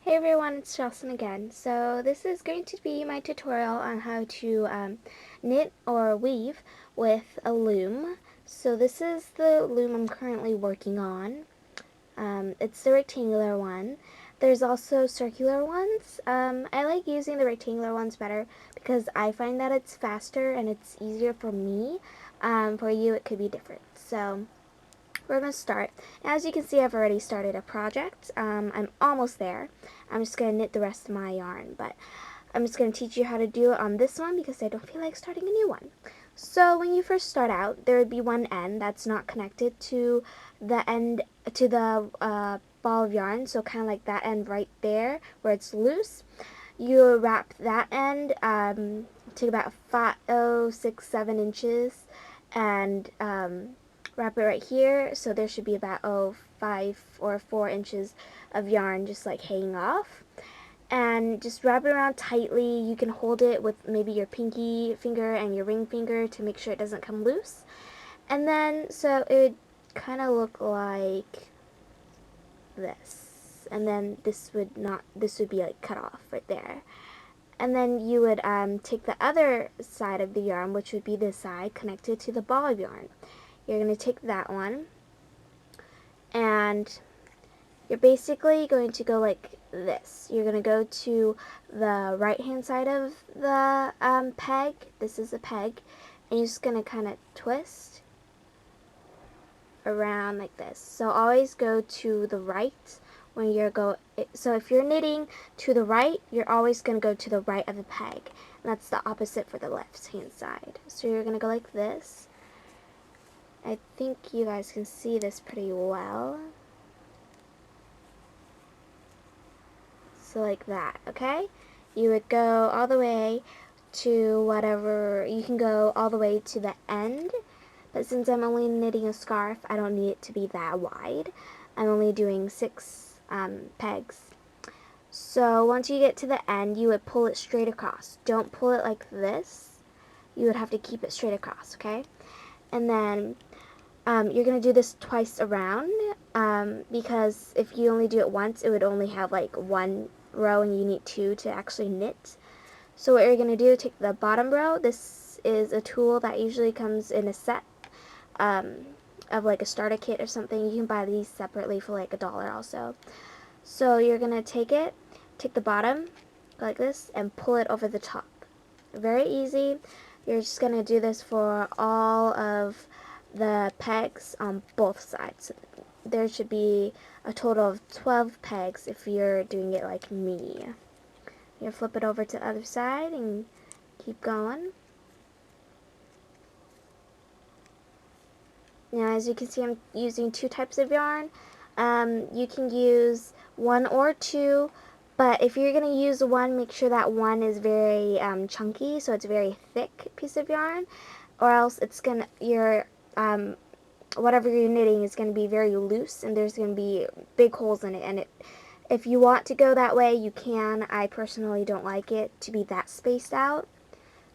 Hey everyone, it's Jocelyn again. So this is going to be my tutorial on how to knit or weave with a loom. So this is the loom I'm currently working on. It's the rectangular one. There's also circular ones. I like using the rectangular ones better because I find that it's faster and it's easier for me. For you it could be different. So we're going to start. As you can see, I've already started a project. I'm almost there. I'm just going to knit the rest of my yarn, but I'm just going to teach you how to do it on this one because I don't feel like starting a new one. So when you first start out, there would be one end that's not connected to the end, to the ball of yarn, so kind of like that end right there where it's loose. You wrap that end, take about 6, 7 inches, and wrap it right here. So there should be about 5 or 4 inches of yarn just like hanging off. And just wrap it around tightly. You can hold it with maybe your pinky finger and your ring finger to make sure it doesn't come loose. And then, so it would kind of look like this. And then this would be like cut off right there. And then you would take the other side of the yarn, which would be this side, connected to the ball of yarn. You're going to take that one, and you're basically going to go like this. You're going to go to the right hand side of the peg. This is the peg. And you're just going to kind of twist around like this. So always go to the right when so if you're knitting to the right, you're always going to go to the right of the peg. And that's the opposite for the left hand side. So you're going to go like this. I think you guys can see this pretty well. So like that, okay? You would go all the way to whatever, you can go all the way to the end, but since I'm only knitting a scarf, I don't need it to be that wide. I'm only doing 6 pegs. So once you get to the end, you would pull it straight across. Don't pull it like this. You would have to keep it straight across, okay? And then you're going to do this twice around because if you only do it once, it would only have like 1 row and you need 2 to actually knit. So what you're going to do, take the bottom row. This is a tool that usually comes in a set of like a starter kit or something. You can buy these separately for like $1 also. So you're going to take the bottom like this and pull it over the top. Very easy. You're just going to do this for all of the pegs on both sides. There should be a total of 12 pegs if you're doing it like me. You flip it over to the other side and keep going. Now as you can see, I'm using 2 types of yarn. You can use 1 or 2, but if you're going to use one, make sure that one is very chunky, so it's a very thick piece of yarn, or else it's going to, whatever you're knitting is going to be very loose and there's going to be big holes in it. And if you want to go that way, you can. I personally don't like it to be that spaced out.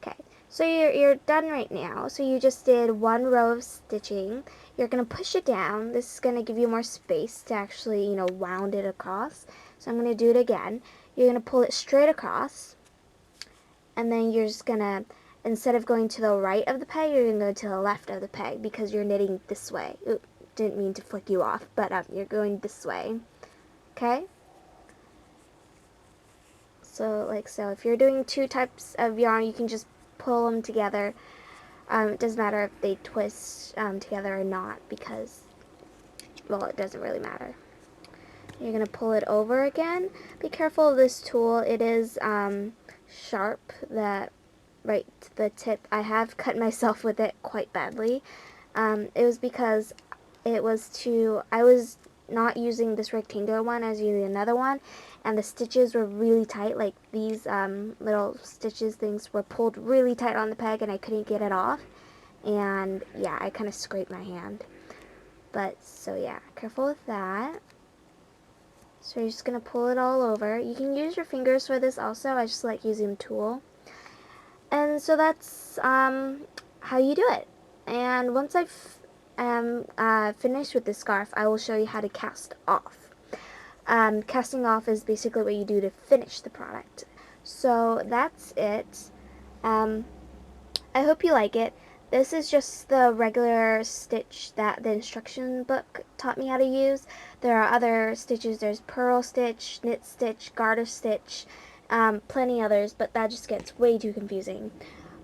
Okay, so you're done right now. So you just did 1 row of stitching. You're going to push it down. This is going to give you more space to actually, wound it across. So I'm going to do it again. You're going to pull it straight across, and then you're just going to, instead of going to the right of the peg, you're going to go to the left of the peg because you're knitting this way. Ooh, didn't mean to flick you off, but you're going this way. Okay? So, like so. If you're doing 2 types of yarn, you can just pull them together. It doesn't matter if they twist together or not because, well, it doesn't really matter. You're going to pull it over again. Be careful of this tool. It is sharp, right to the tip. I have cut myself with it quite badly. It was because I was not using this rectangular one, I was using another one, and the stitches were really tight. Like these little stitches things were pulled really tight on the peg and I couldn't get it off. And yeah, I kind of scraped my hand. But so yeah, careful with that. So you're just going to pull it all over. You can use your fingers for this also. I just like using the tool. And so that's how you do it. And once I've finished with this scarf, I will show you how to cast off. Casting off is basically what you do to finish the product. So that's it. Um, I hope you like it. This is just the regular stitch that the instruction book taught me how to use. There are other stitches. There's purl stitch, knit stitch, garter stitch, plenty others, but that just gets way too confusing.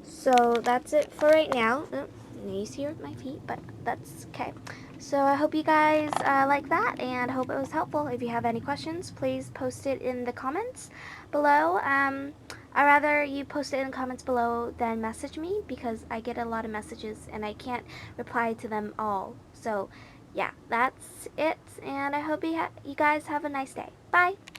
So that's it for right now. Oh, you see my feet, but that's okay. So I hope you guys like that, and I hope it was helpful. If you have any questions, please post it in the comments below. I'd rather you post it in the comments below than message me, because I get a lot of messages and I can't reply to them all. So yeah, that's it, and I hope you guys have a nice day. Bye!